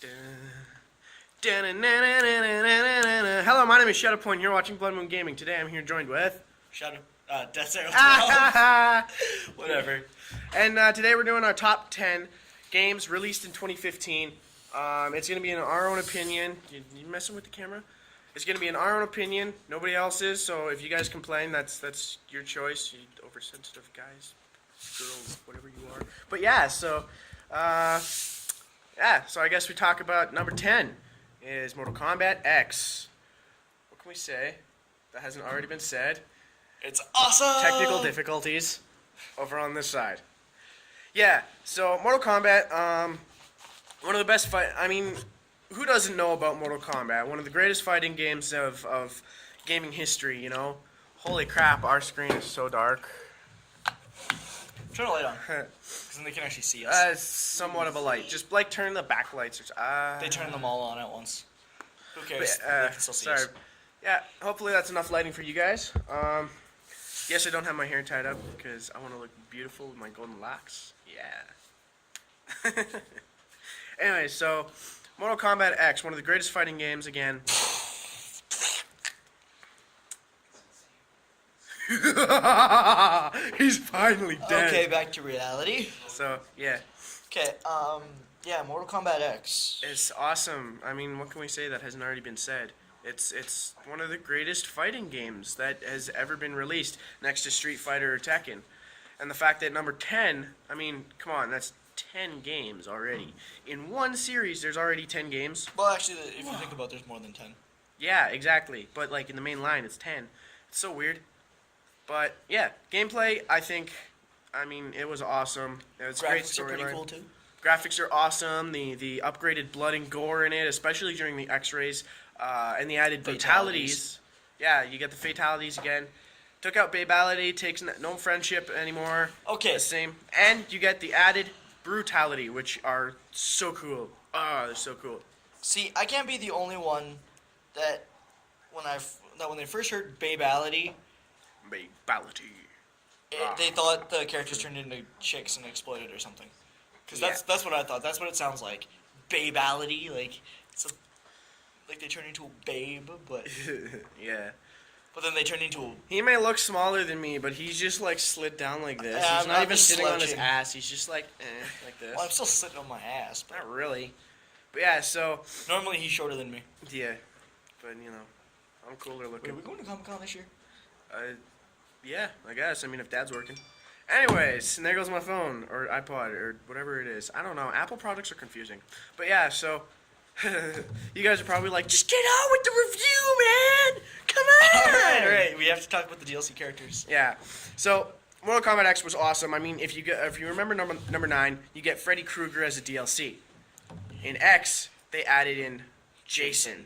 Hello, my name is Shadow Point. You're watching Blood Moon Gaming. Today I'm here joined with Shadow, Death Arrow 12. Whatever. And today we're doing our top 10 games released in 2015. It's going to be in our own opinion. You messing with the camera? It's going to be in our own opinion. Nobody else's. So if you guys complain, that's your choice. You oversensitive guys, girls, whatever you are. But yeah, so I guess we talk about number 10 is Mortal Kombat X. What can we say that hasn't already been said? It's awesome! Technical difficulties over on this side. Yeah, so Mortal Kombat, one of the best who doesn't know about Mortal Kombat? One of the greatest fighting games of gaming history, you know? Holy crap, our screen is so dark. Turn the light on, because then they can actually see us. It's somewhat of a light. Just turn the backlights. They turn them all on at once. Who cares? But, they can still see us. Yeah, hopefully that's enough lighting for you guys. Yes, I don't have my hair tied up because I want to look beautiful with my golden locks. Yeah. Anyway, so Mortal Kombat X, one of the greatest fighting games again. He's finally dead. Okay, back to reality. So, yeah. Okay, yeah, Mortal Kombat X. It's awesome. I mean, what can we say that hasn't already been said? It's one of the greatest fighting games that has ever been released, next to Street Fighter or Tekken. And the fact that number 10, I mean, come on, that's 10 games already. In one series, there's already 10 games. Well, actually, if you think about it, there's more than 10. Yeah, exactly. But, like, in the main line, it's 10. It's so weird. But, yeah, gameplay, I mean, it was awesome. It was great storyline. Graphics are pretty cool, too. Graphics are awesome. The upgraded blood and gore in it, especially during the X-rays, and the added fatalities. Yeah, you get the fatalities again. Took out Babality, takes no friendship anymore. Okay. The same. And you get the added brutality, which are so cool. They're so cool. See, I can't be the only one that when they first heard Babality, they thought the characters turned into chicks and exploded or something. Because that's what I thought. That's what it sounds like. Babality, like they turn into a babe, but yeah. But then they turn into a... He may look smaller than me, but he's just like slid down like this. Yeah, he's not even sitting on his slouching. ass. He's just like this. Well, I'm still sitting on my ass, but Not really. But yeah, so normally he's shorter than me. yeah. But you know, I'm cooler Wait, looking. are we going to Comic-Con this year? Yeah, I guess. I mean, if Dad's working. Anyways, and there goes my phone or iPod or whatever it is. I don't know. Apple products are confusing. But yeah, so you guys are probably like, just get on with the review, man. Come on. All right. We have to talk about the DLC characters. Yeah. So Mortal Kombat X was awesome. I mean, if you remember number 9, you get Freddy Krueger as a DLC. In X, they added in Jason.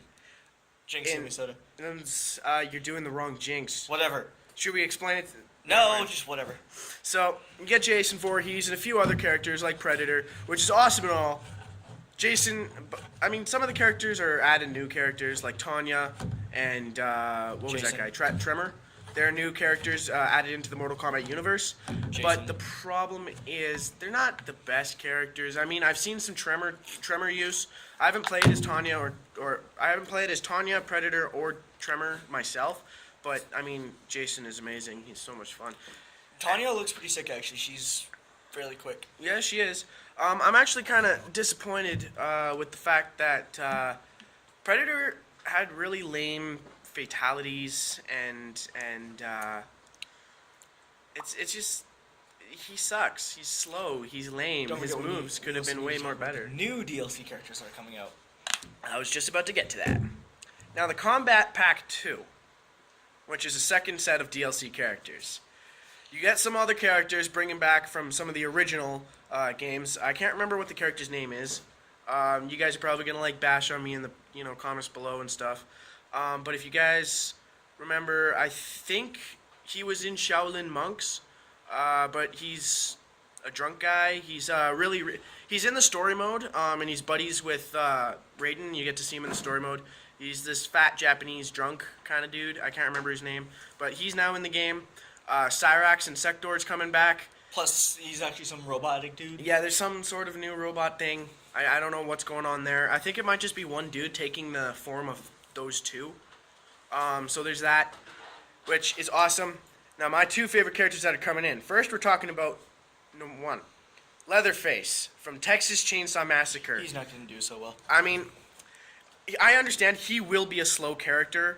Jinx and Minnesota. And you're doing the wrong Jinx. Whatever. Should we explain it? No, just whatever. So, you get Jason Voorhees and a few other characters like Predator, which is awesome and all. Jason, I mean, some of the characters are added new characters like Tanya and, what was that guy? Tremor. They're new characters added into the Mortal Kombat universe. Jason. But the problem is, they're not the best characters. I mean, I've seen some Tremor use. I haven't played as Tanya or I haven't played as Tanya, Predator, or Tremor myself. But, I mean, Jason is amazing. He's so much fun. Tanya looks pretty sick, actually. She's fairly quick. Yeah, she is. I'm actually kind of disappointed with the fact that Predator had really lame fatalities, and it's just... He sucks. He's slow. He's lame. His moves could have been way more better. New DLC characters are coming out. I was just about to get to that. Now, the Combat Pack 2, which is a second set of DLC characters. You get some other characters bringing back from some of the original games. I can't remember what the character's name is. You guys are probably gonna bash on me in the comments below and stuff. But if you guys remember, I think he was in Shaolin Monks, but he's a drunk guy. He's he's in the story mode, and he's buddies with Raiden. You get to see him in the story mode. He's this fat Japanese drunk kind of dude. I can't remember his name, but he's now in the game. Cyrax and Sector's coming back. Plus, he's actually some robotic dude. Yeah, there's some sort of new robot thing. I don't know what's going on there. I think it might just be one dude taking the form of those two. So there's that, which is awesome. Now, my two favorite characters that are coming in. First, we're talking about number one, Leatherface from Texas Chainsaw Massacre. He's not going to do so well. I mean, I understand he will be a slow character,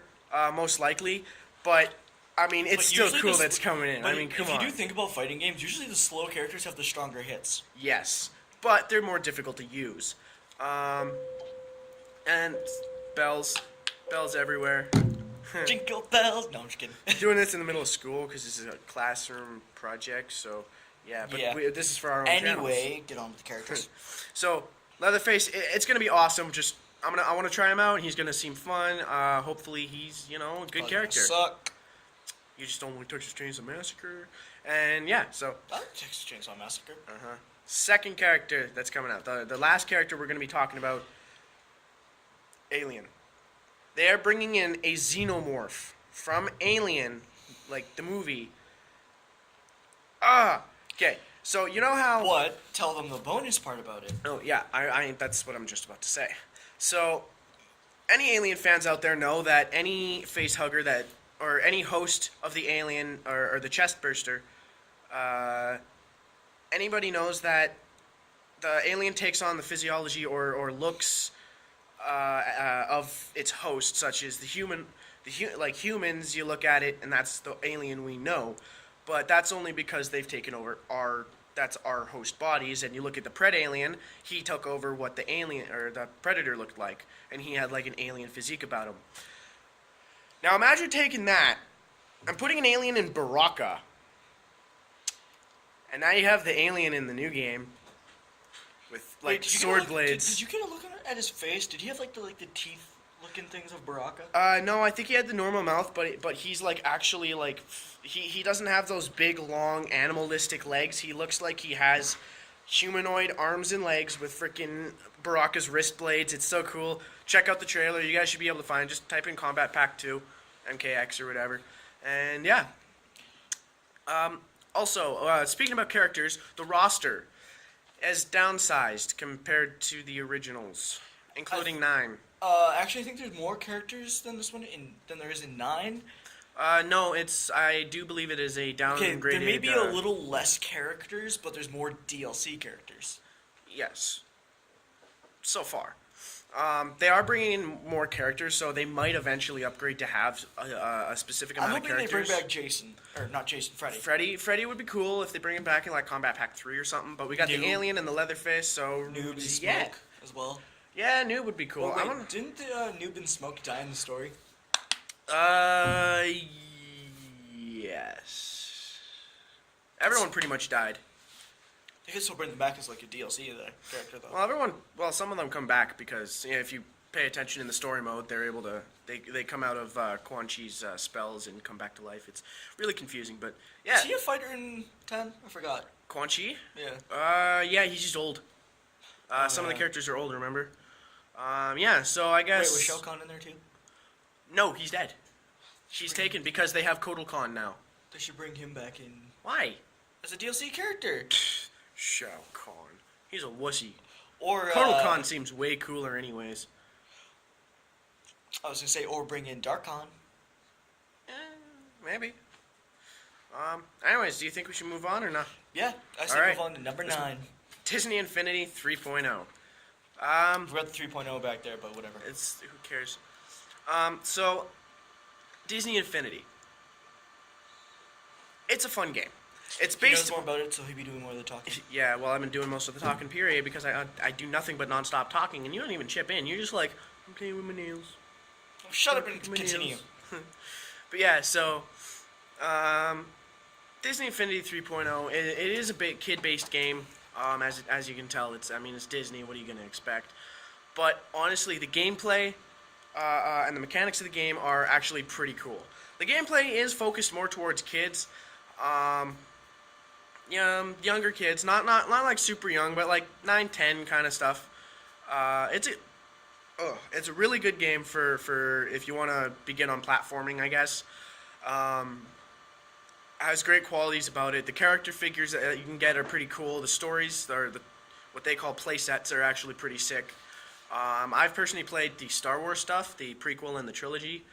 most likely, but I mean, it's still cool that's coming in. I mean, come on. If you do think about fighting games, usually the slow characters have the stronger hits. Yes, but they're more difficult to use. And bells everywhere. Jingle bells. No, I'm just kidding. Doing this in the middle of school because this is a classroom project, so yeah. But Yeah. this is for our own Anyway, channels. get on with the characters. So Leatherface, it's gonna be awesome. Just I want to try him out. He's gonna seem fun. Hopefully he's a good character. Suck. You just don't want to touch the Chainsaw Massacre, and yeah. So I like Texas Chainsaw Massacre. second character that's coming out. The last character we're gonna be talking about. Alien. They are bringing in a xenomorph from Alien, like the movie. Okay. So you know how? What? Tell them the bonus part about it. Oh yeah, I that's what I'm just about to say. So, any Alien fans out there know that any face hugger or any host of the Alien or the chest burster, anybody knows that the Alien takes on the physiology or looks of its host, such as like humans. You look at it, and that's the alien we know, but that's only because they've taken over our host bodies. And you look at the Pred alien, he took over what the alien or the Predator looked like, and he had like an alien physique about him. Now imagine taking that and putting an alien in Baraka, and now you have the alien in the new game with like sword blades. Did you get a look at his face? Did he have like the teeth looking things of Baraka? No, I think he had the normal mouth, but he's like actually like he doesn't have those big long animalistic legs. He looks like he has humanoid arms and legs with freaking Baraka's wrist blades. It's so cool. Check out the trailer. You guys should be able to find. Just type in Kombat Pack 2, MKX or whatever, and yeah. Also, speaking about characters, the roster is downsized compared to the originals, including 9. Actually, I think there's more characters than this one than there is in 9. No, I do believe it is a downgraded. Okay, there may be a little less characters, but there's more DLC characters. Yes. So far. They are bringing in more characters, so they might eventually upgrade to have a specific amount of characters. I'm hoping they bring back Jason. Or not Jason, Freddy. Freddy would be cool if they bring him back in like Combat Pack 3 or something, but we got the Alien and the Leatherface, so... Noob and Smoke yeah. as well. Yeah, Noob would be cool. Oh, wait, didn't the Noob and Smoke die in the story? Yes. Everyone pretty much died. I guess we'll bring them back as like a DLC of the character, though. Well, some of them come back because if you pay attention in the story mode, they're able to. They come out of Quan Chi's spells and come back to life. It's really confusing, but yeah. Is he a fighter in 10? I forgot. Quan Chi? Yeah. Yeah, he's just old. Some of the characters are old. Remember? Yeah. So I guess. Wait, was Shao Kahn in there too? No, he's dead. He's taken because they have Kotal Khan now. They should bring him back in. Why? As a DLC character. Shao Kahn. He's a wussy. Or Kotal Khan seems way cooler, anyways. I was gonna say, or bring in Dark Khan. Maybe. Anyways, do you think we should move on or not? Yeah, I say move on to number 9. Disney Infinity 3.0. We got the 3.0 back there, but whatever. Who cares? So Disney Infinity. It's a fun game. It's He knows based more about it, so he'll be doing more of the talking. Yeah, well, I've been doing most of the talking period because I do nothing but nonstop talking, and you don't even chip in. You're just like, I'm playing with my nails. Oh, shut up and My continue. nails. But yeah, so Disney Infinity 3.0. It is a big kid-based game. As you can tell, it's Disney. What are you gonna expect? But honestly, the gameplay and the mechanics of the game are actually pretty cool. The gameplay is focused more towards kids. Younger kids, not like super young, but like 9, 10 kind of stuff. It's a really good game for if you want to begin on platforming, I guess. Has great qualities about it. The character figures that you can get are pretty cool. The stories what they call play sets are actually pretty sick. I've personally played the Star Wars stuff, the prequel and the trilogy,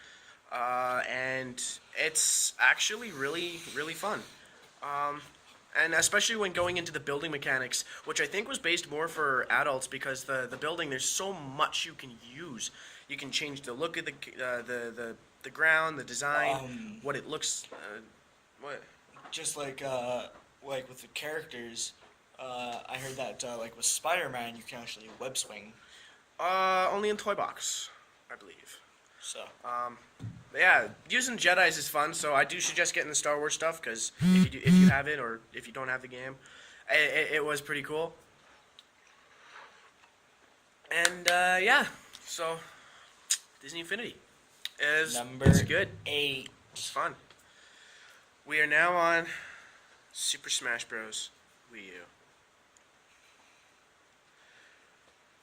and it's actually really, really fun. And especially when going into the building mechanics, which I think was based more for adults because the building, there's so much you can use. You can change the look of the ground, the design, what it looks. What? Just like with the characters, I heard that like with Spider-Man, you can actually web swing. Only in Toy Box, I believe. So. Yeah, using Jedis is fun, so I do suggest getting the Star Wars stuff because if you have it or if you don't have the game, it was pretty cool. And yeah, so Disney Infinity is good. 8. It's fun. We are now on Super Smash Bros. Wii U.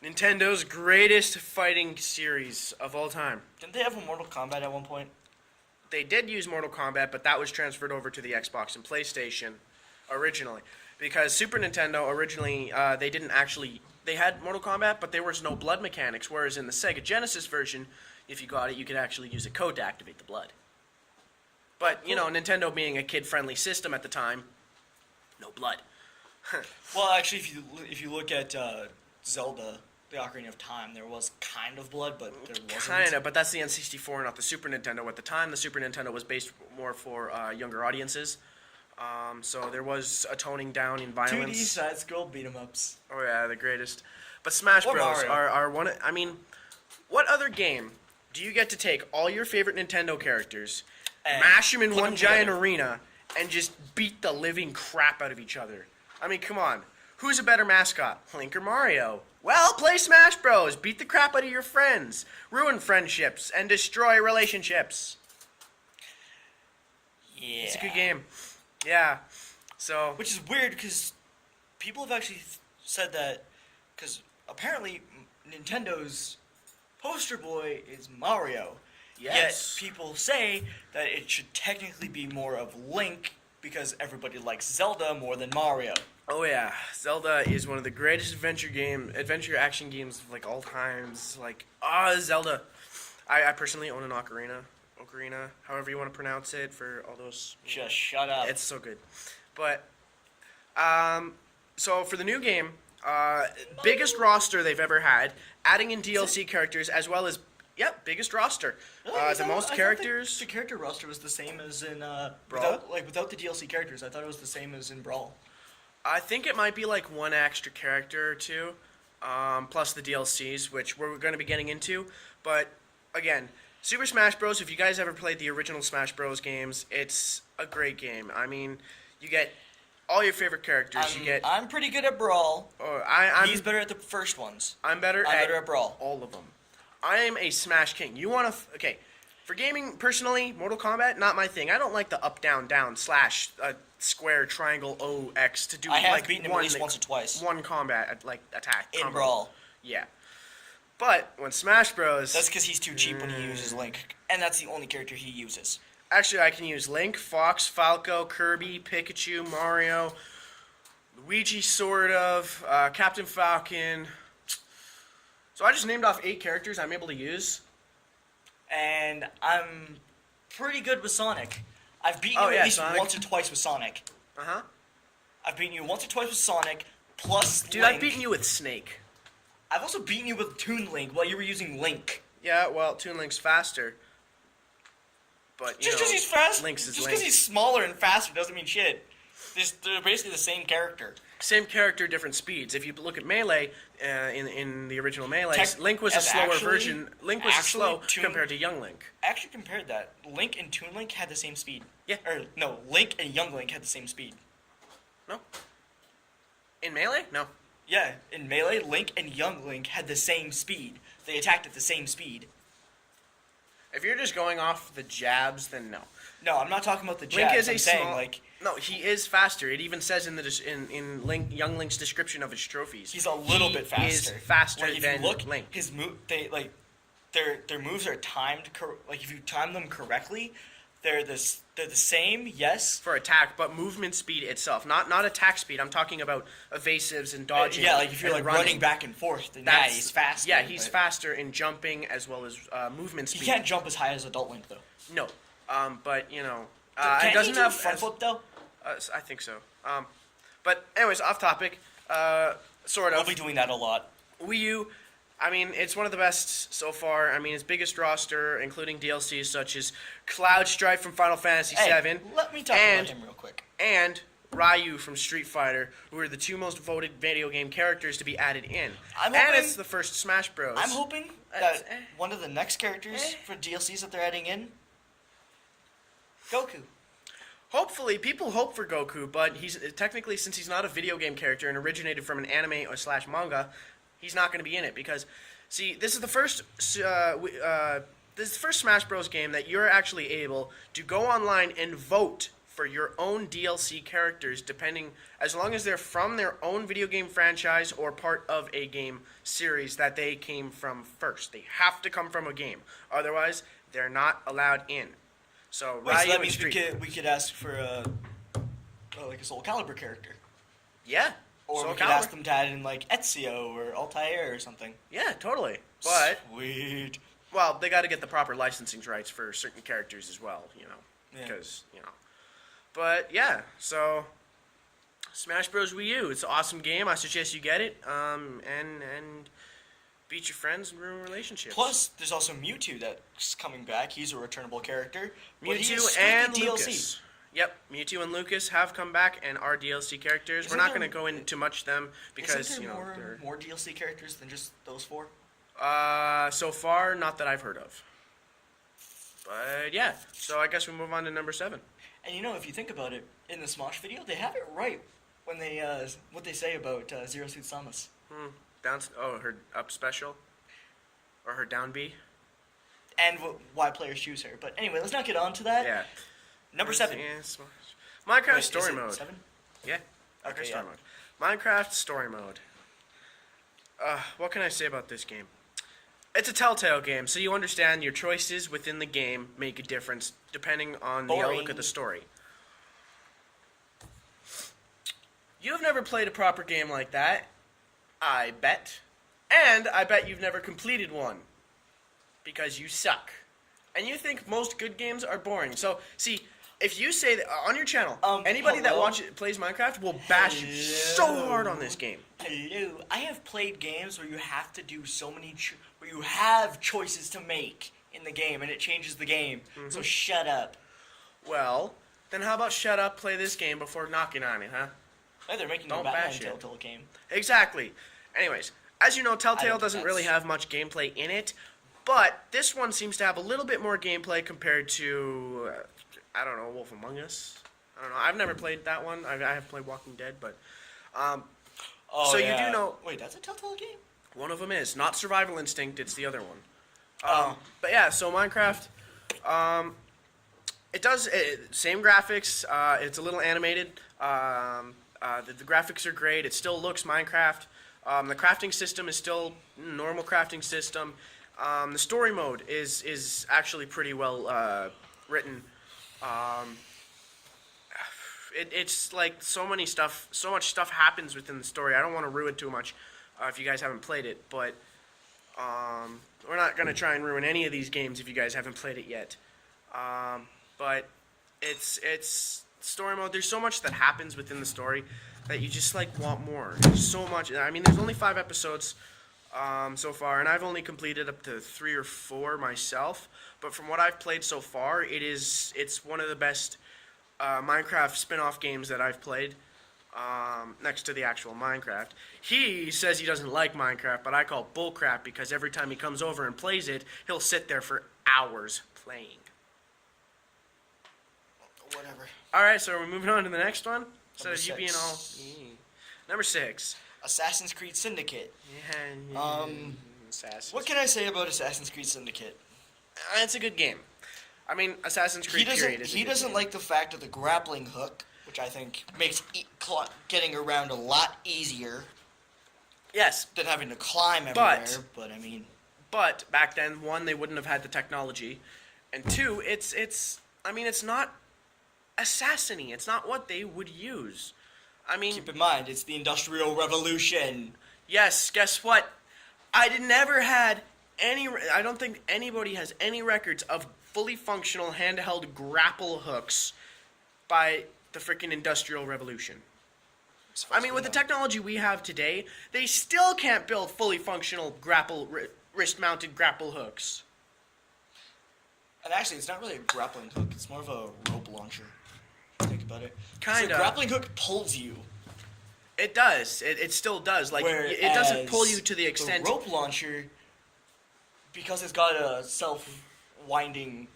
Nintendo's greatest fighting series of all time. Didn't they have a Mortal Kombat at one point? They did use Mortal Kombat, but that was transferred over to the Xbox and PlayStation originally. Because Super Nintendo originally, they didn't actually... They had Mortal Kombat, but there was no blood mechanics, whereas in the Sega Genesis version, if you got it, you could actually use a code to activate the blood. But, you know, Nintendo being a kid-friendly system at the time, no blood. Well, actually, if you look at Zelda, the Ocarina of Time, there was kind of blood, but there wasn't. Kind of, but that's the N64, not the Super Nintendo. At the time, the Super Nintendo was based more for younger audiences. So there was a toning down in violence. 2D side-scroll beat-em-ups. Oh yeah, the greatest. But Smash Bros. Are one. I mean, what other game do you get to take all your favorite Nintendo characters, mash them in one giant arena, and just beat the living crap out of each other? I mean, come on. Who's a better mascot, Link or Mario? Well, play Smash Bros. Beat the crap out of your friends, ruin friendships, and destroy relationships. Yeah. It's a good game. Yeah. So. Which is weird because people have actually said that because apparently Nintendo's poster boy is Mario. Yes. Yet people say that it should technically be more of Link because everybody likes Zelda more than Mario. Oh yeah, Zelda is one of the greatest adventure action games of like all times. Like, Zelda. I personally own an Ocarina, however you want to pronounce it for all those. Just shut up. It's so good, but so for the new game, biggest roster they've ever had, adding in DLC characters as well as biggest roster. The most characters. The character roster was the same as in Brawl? without the DLC characters. I thought it was the same as in Brawl. I think it might be like one extra character or two, plus the DLCs, which we're going to be getting into. But again, Super Smash Bros. If you guys ever played the original Smash Bros. Games, it's a great game. I mean, you get all your favorite characters. I'm pretty good at Brawl. He's better at the first ones. I'm better at Brawl. All of them. I am a Smash King. You want to... Okay. For gaming, personally, Mortal Kombat, not my thing. I don't like the up, down, down, slash, square, triangle, O, X to do I have beaten him at least once or twice. One combat, attack. In combo. Brawl. Yeah. But when Smash Bros... That's because he's too cheap when he uses Link. And that's the only character he uses. Actually, I can use Link, Fox, Falco, Kirby, Pikachu, Mario, Luigi, sort of, Captain Falcon. So I just named off 8 characters I'm able to use. And I'm pretty good with Sonic. I've beaten you at least once or twice with Sonic. Uh-huh. I've beaten you once or twice with Sonic, plus Dude, Link. I've beaten you with Snake. I've also beaten you with Toon Link while you were using Link. Yeah, well, Toon Link's faster. But, Just because he's fast, Link's is just Link. because he's smaller and faster doesn't mean shit. They're basically the same character. Same character, different speeds. If you look at Melee, in the original Melee, Link was a slower actually- version. Link was slow Toon- compared to Young Link. Actually, compared that, Link and Toon Link had the same speed. Yeah. Or, no, Link and Young Link had the same speed. No. In Melee? No. Yeah, in Melee, Link and Young Link had the same speed. They attacked at the same speed. If you're just going off the jabs, then no. No, I'm not talking about the jabs. Link is I'm a saying, small... like... No, he is faster. It even says in Young Link's description of his trophies. He's a little bit faster. He is faster like, if than you look, Link. Their moves are timed. Like if you time them correctly, They're the same, yes. For attack, but movement speed itself, not attack speed. I'm talking about evasives and dodging. Yeah, like if you're and like running back and forth, then yeah, he's faster. Yeah, he's faster in jumping as well as movement speed. He can't jump as high as Adult Link though. No, but you know, Can it doesn't he do have front flip though? I think so. But anyways, off topic. Sort of. I'll be doing that a lot. Wii U, I mean, it's one of the best so far. I mean, its biggest roster, including DLCs such as Cloud Strife from Final Fantasy VII. Let me talk about him real quick. And Ryu from Street Fighter, who are the two most voted video game characters to be added in. And it's the first Smash Bros. I'm hoping that one of the next characters for DLCs that they're adding in, Goku. Hopefully, people hope for Goku, but he's technically, since he's not a video game character and originated from an anime or / manga, he's not going to be in it because, see, this is the first Smash Bros. Game that you're actually able to go online and vote for your own DLC characters, depending, as long as they're from their own video game franchise or part of a game series that they came from first. They have to come from a game, otherwise they're not allowed in. So, Wait, so that means we could ask for like a Soul Calibur character. Yeah. Or Soul we could Calibur. ask them to add in like Ezio or Altair or something. Yeah, totally. But Sweet. well, they got to get the proper licensing rights for certain characters as well, you know, Yeah. because you know. But yeah, so Smash Bros. Wii U, it's an awesome game. I suggest you get it. And beat your friends and ruin relationships. Plus, there's also Mewtwo that's coming back. He's a returnable character. But he Mewtwo is and strictly Lucas. Yep, Mewtwo and Lucas have come back and are DLC characters. We're not going to go into much of them because Isn't you there know they're more DLC characters than just those 4? so far not that I've heard of. But yeah, so I guess we move on to number 7. And you know, if you think about it, in the Smosh video, they have it right when they what they say about Zero Suit Samus. Her up special, or her down B. And why players choose her. But anyway, let's not get on to that. Yeah. Number 7. Yeah, Minecraft Wait, story is it mode. 7? Yeah. Okay, story yeah. mode. Minecraft story mode. What can I say about this game? It's a Telltale game, so you understand your choices within the game make a difference depending on the outlook of the story. You've never played a proper game like that, I bet. And I bet you've never completed one. Because you suck. And you think most good games are boring. So, see, if you say that on your channel, anybody that plays Minecraft will bash you so hard on this game. Hello. I have played games where you have to do so many, where you have choices to make in the game, and it changes the game. Mm-hmm. So shut up. Well, then how about shut up, play this game before knocking on it, huh? Hey, they're making a Don't Batman bash it. Telltale game. Exactly. Anyways, as you know, Telltale think doesn't really that's- have much gameplay in it, but this one seems to have a little bit more gameplay compared to, I don't know, Wolf Among Us. I don't know. I've never played that one. I have played Walking Dead, but so you do know. Wait, that's a Telltale game? One of them is not Survival Instinct. It's the other one. But yeah, so Minecraft. It does same graphics. It's a little animated. The graphics are great. It still looks Minecraft. The crafting system is still normal crafting system. The story mode is actually pretty well written. It's like so much stuff happens within the story. I don't want to ruin too much if you guys haven't played it, but we're not gonna try and ruin any of these games if you guys haven't played it yet. But it's story mode. There's so much that happens within the story that you just like want more. There's so much. I mean, there's only 5 episodes so far, and I've only completed up to 3 or 4 myself. But from what I've played so far, it's one of the best Minecraft spin-off games that I've played. Next to the actual Minecraft. He says he doesn't like Minecraft, but I call bullcrap because every time he comes over and plays it, he'll sit there for hours playing. Whatever. Alright, so we're moving on to the next one. So Number you being 6. all... Number 6. Assassin's Creed Syndicate. Yeah, Assassin's What can I say about Assassin's Creed Syndicate? It's a good game. I mean, Assassin's Creed period is a He good doesn't game. like the fact of the grappling hook, which I think makes getting around a lot easier Yes, than having to climb everywhere. But I mean, but back then, 1, they wouldn't have had the technology, and 2, it's I mean, it's not assassin-y. It's not what they would use. I mean, Keep in mind, it's the Industrial Revolution. yes, guess what? I never had any. I don't think anybody has any records of fully functional handheld grapple hooks by the freaking Industrial Revolution. I mean, with the technology we have today, they still can't build fully functional wrist-mounted grapple hooks. And actually, it's not really a grappling hook. It's more of a rope launcher. Think about it. 'Cause Kinda. a grappling hook pulls you. It does. It still does. Like, it doesn't pull you to the extent. The rope launcher, because it's got a self-winding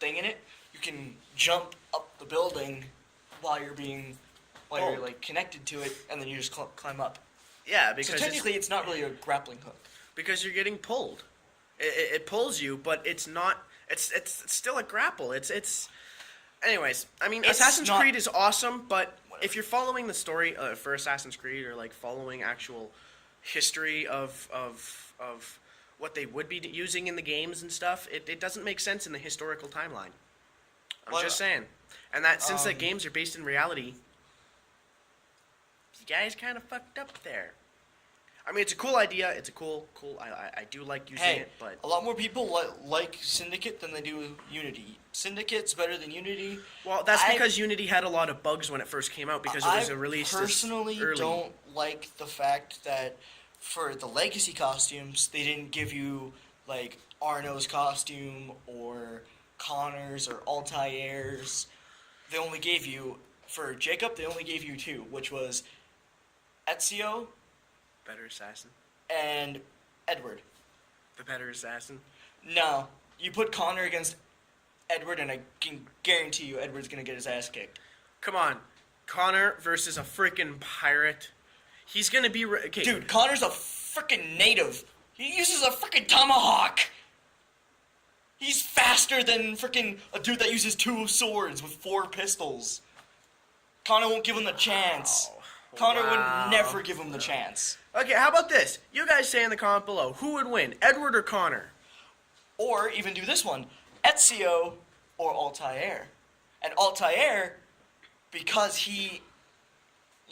thing in it, you can jump up the building while you're like connected to it, and then you just climb up. Yeah, because So technically, it's not really a grappling hook. because you're getting pulled. It pulls you, but it's not. It's still a grapple. It's. Anyways, I mean, It's Assassin's not- Creed is awesome, but Whatever. if you're following the story for Assassin's Creed, or like following actual history of what they would be using in the games and stuff, it doesn't make sense in the historical timeline. I'm Well, just saying, and that since the um, games are based in reality, you guys kind of fucked up there. I mean, it's a cool idea. It's a cool. I do like using Hey, it, but a lot more people like Syndicate than they do Unity. Syndicate's better than Unity. well, that's I- because Unity had a lot of bugs when it first came out because it was released personally early. don't like the fact that for the legacy costumes, they didn't give you like Arno's costume or Connor's or Altair's. They only gave you, for Jacob, they only gave you two, which was Ezio Better assassin. and Edward. The better assassin. No, you put Connor against Edward, and I can guarantee you Edward's gonna get his ass kicked. Come on, Connor versus a freaking pirate. He's gonna be okay. Dude, Connor's a freaking native. He uses a freaking tomahawk. He's faster than freaking a dude that uses 2 swords with 4 pistols. Connor won't give him the chance. Wow. Connor Wow. would never give him the chance. Okay, how about this? You guys say in the comment below, who would win, Edward or Connor? Or even do this one, Ezio or Altair. And Altair, because he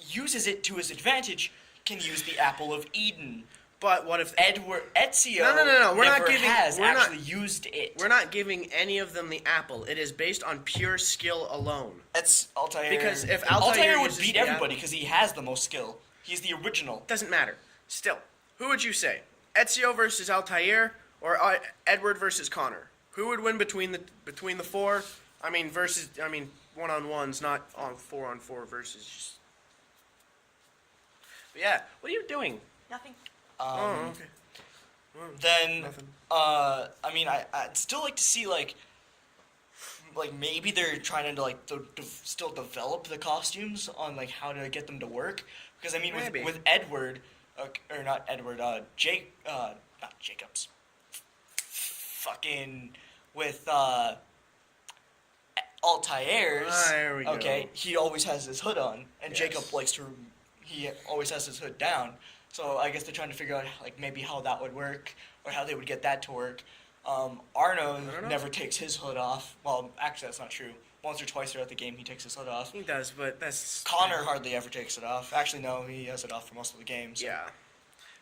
uses it to his advantage, can use the Apple of Eden. But what if Ezio No. We're not never giving. has We're actually not. used it. We're not giving any of them the apple. It is based on pure skill alone. That's Altair. Because if Altair would uses beat the everybody because he has the most skill. He's the original. Doesn't matter. Still, who would you say? Ezio versus Altair or Edward versus Connor? Who would win between the four? I mean, one-on-ones, not on 4-on-4 versus. Just... But yeah, what are you doing? Nothing. Oh, okay. Then, Nothing. I mean, I'd still like to see like maybe they're trying to like still develop the costumes on like how to get them to work, because I mean Maybe. with Edward, or not Edward, not Jacobs, fucking with Altair's. There we go. Okay, he always has his hood on, and Yes. Jacob he always has his hood down. So I guess they're trying to figure out like maybe how that would work, or how they would get that to work. Arno I don't know. never takes his hood off. Well, actually that's not true. Once or twice throughout the game he takes his hood off. He does, but that's Connor hardly ever takes it off. Actually, no, he has it off for most of the games. Yeah.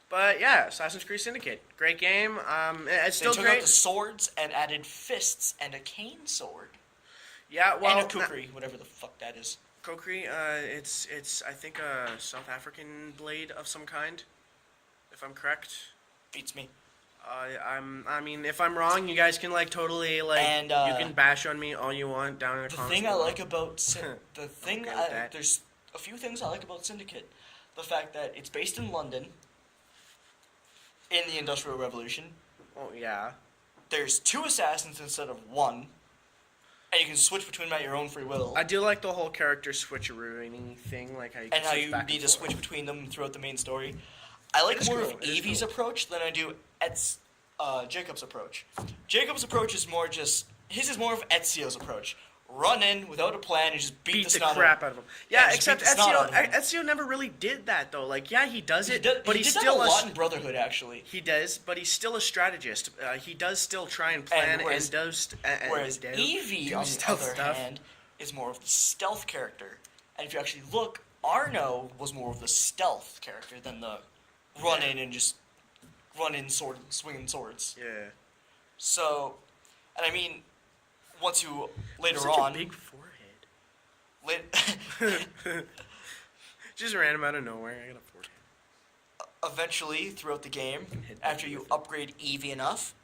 But yeah, Assassin's Creed Syndicate, great game. It's They still took out great. the swords and added fists and a cane sword. Yeah, well, and a kukri, whatever the fuck that is. Kokri, it's I think a South African blade of some kind, if I'm correct. Beats me. I mean, if I'm wrong, you guys can like totally like And, you can bash on me all you want down in the The comments. thing I below. like about the thing okay with that. there's a few things I like about Syndicate. The fact that it's based in London in the Industrial Revolution. Oh yeah. There's 2 assassins instead of 1. And you can switch between them at your own free will. I do like the whole character switcherooing thing, like how you can and how switch you back need and to forth. switch between them throughout the main story. I like It is more cool. of It is Evie's cool. approach than I do Jacob's approach. Jacob's approach is more just his is more of Ezio's approach, run in without a plan and just beat the snot crap out of him. Yeah, just except beat the snot out of him. Ezio never really did that though. Like, yeah, he does it, but he he's did still that a lot in Brotherhood, actually. He does, but he's still a strategist. He does still try and plan whereas Evie, on the other hand, is more of the stealth character. And if you actually look, Arno was more of the stealth character than the run in and just swinging swords. Yeah. So, and I mean, once you later Such on, a big forehead. Just random out of nowhere. I got a forehead. eventually throughout the game, after you upgrade Evie enough,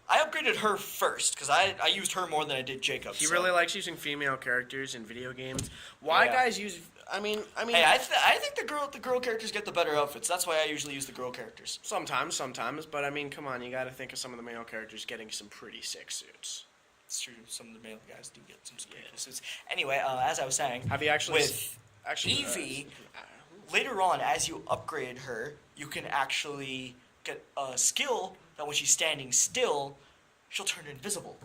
I upgraded her first because I used her more than I did Jacob. He really likes using female characters in video games. Why guys use? I mean. Hey, I think the girl characters get the better outfits. That's why I usually use the girl characters. Sometimes, but I mean, come on, you got to think of some of the male characters getting some pretty sick suits. It's true. Some of the male guys do get some pretty cool suits. Anyway, as I was saying, have you actually with Evie? Later on, as you upgrade her, you can actually get a skill that when she's standing still, she'll turn invisible.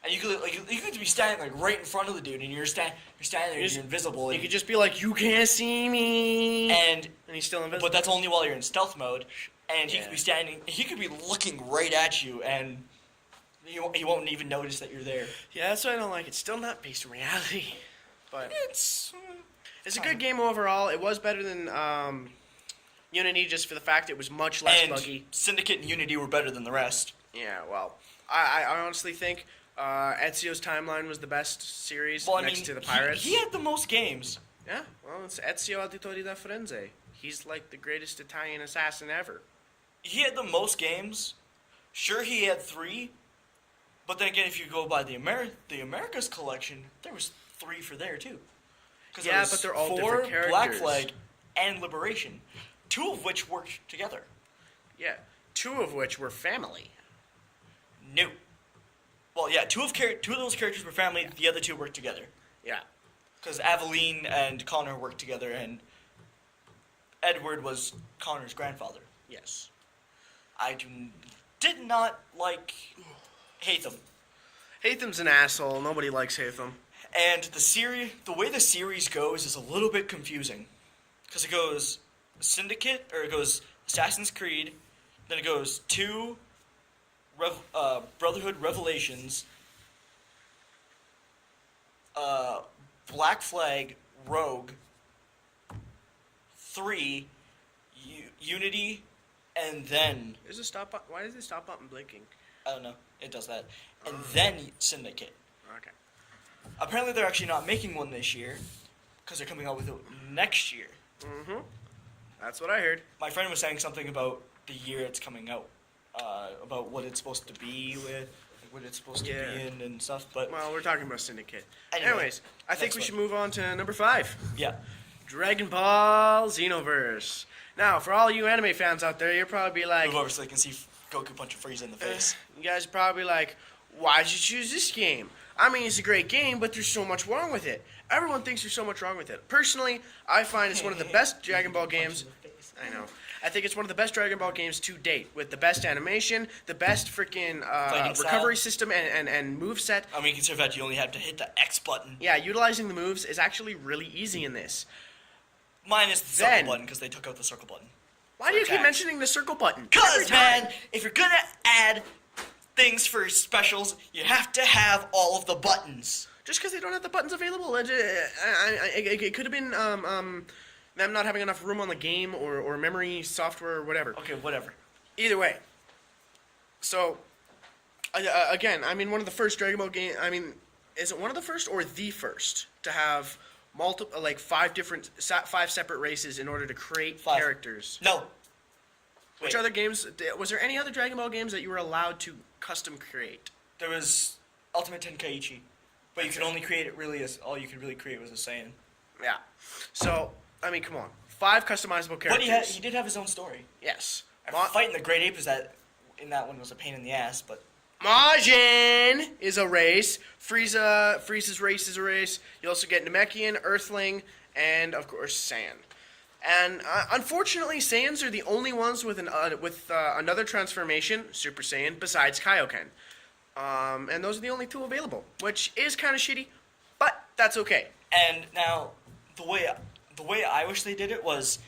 And you could be standing right in front of the dude, and you're standing there, and you're invisible. You could just be like, "You can't see me," and he's still invisible. But that's only while you're in stealth mode. And he could be standing. He could be looking right at you, and he won't even notice that you're there. Yeah, that's why I don't like it. It's still not based in reality, but it's a good game overall. It was better than Unity just for the fact it was much less buggy. Syndicate and Unity were better than the rest. Yeah, well, I honestly think Ezio's Timeline was the best series next to the Pirates. He had the most games. Yeah, well, it's Ezio Auditore da Firenze. He's like the greatest Italian assassin ever. He had the most games. Sure, he had 3. But then again, if you go by the Americas collection, there was 3 for there too. Yeah, but they're all different characters. Black Flag and Liberation, 2 of which worked together. Yeah, 2 of which were family. No. Well, yeah, 2 of those characters were family. Yeah. The other 2 worked together. Yeah. Because Aveline and Connor worked together, and Edward was Connor's grandfather. Yes. I did not like Hatham. Hatham's an asshole. Nobody likes Hatham. And the way the series goes is a little bit confusing. Because it goes Syndicate, or it goes Assassin's Creed, then it goes 2 Brotherhood Revelations, Black Flag, Rogue, 3, Unity, and then... Why does it stop button blinking? I don't know. It does that. And then Syndicate. Okay. Apparently they're actually not making one this year, because they're coming out with it next year. Mm-hmm. That's what I heard. My friend was saying something about the year it's coming out, about what it's supposed to be with, what it's supposed to be in and stuff. But well, we're talking about Syndicate. Anyways, I think we should move on to number 5. Yeah. Dragon Ball Xenoverse. Now, for all you anime fans out there, you're probably like... Move over so they can see Goku punch a Frieza in the face. You guys are probably like, why'd you choose this game? I mean, it's a great game, but there's so much wrong with it. Everyone thinks there's so much wrong with it. Personally, I find it's one of the best Dragon Ball games... I know. I think it's one of the best Dragon Ball games to date, with the best animation, the best freaking recovery system and moveset. I mean, consider that you only have to hit the X button. Yeah, utilizing the moves is actually really easy in this. Minus the circle button, because they took out the circle button. Why do you keep mentioning the circle button? Because, man, if you're going to add things for specials, you have to have all of the buttons. Just because they don't have the buttons available. It could have been them not having enough room on the game or memory software or whatever. Okay, whatever. Either way. So, again, I mean, one of the first Dragon Ball games... I mean, is it one of the first or the first to have... 5 separate races in order to create characters? No. Which other games? Was there any other Dragon Ball games that you were allowed to custom create? There was Ultimate Tenkaichi, but you could only create it really as all you could really create was a Saiyan. Yeah. So I mean, come on, 5 customizable characters. But he did have his own story. Yes. Fighting the Great Ape in that one was a pain in the ass, but. Majin is a race. Frieza's race is a race. You also get Namekian, Earthling, and of course Saiyan. And unfortunately, Saiyans are the only ones with another transformation, Super Saiyan, besides Kaioken. And those are the only two available, which is kind of shitty, but that's okay. And now, the way I wish they did it was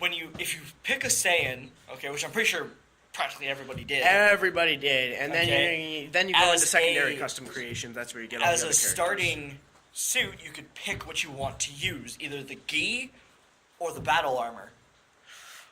if you pick a Saiyan, okay, which I'm pretty sure practically everybody did. Everybody did, and then you go As into secondary a- custom creations. That's where you get all the As other a characters. starting suit, you could pick what you want to use, either the gi or the battle armor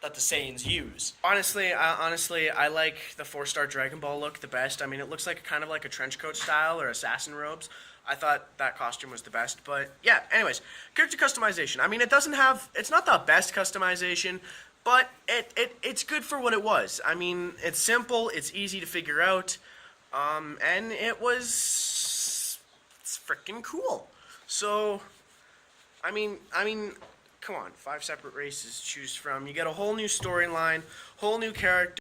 that the Saiyans use. Honestly, I like the 4-star Dragon Ball look the best. I mean, it looks like kind of like a trench coat style or assassin robes. I thought that costume was the best, but yeah. Anyways, character customization. I mean, it's not the best customization, but it's good for what it was. I mean, it's simple, it's easy to figure out, and it's freaking cool. So, I mean, come on, 5 separate races to choose from. You get a whole new storyline, whole new character.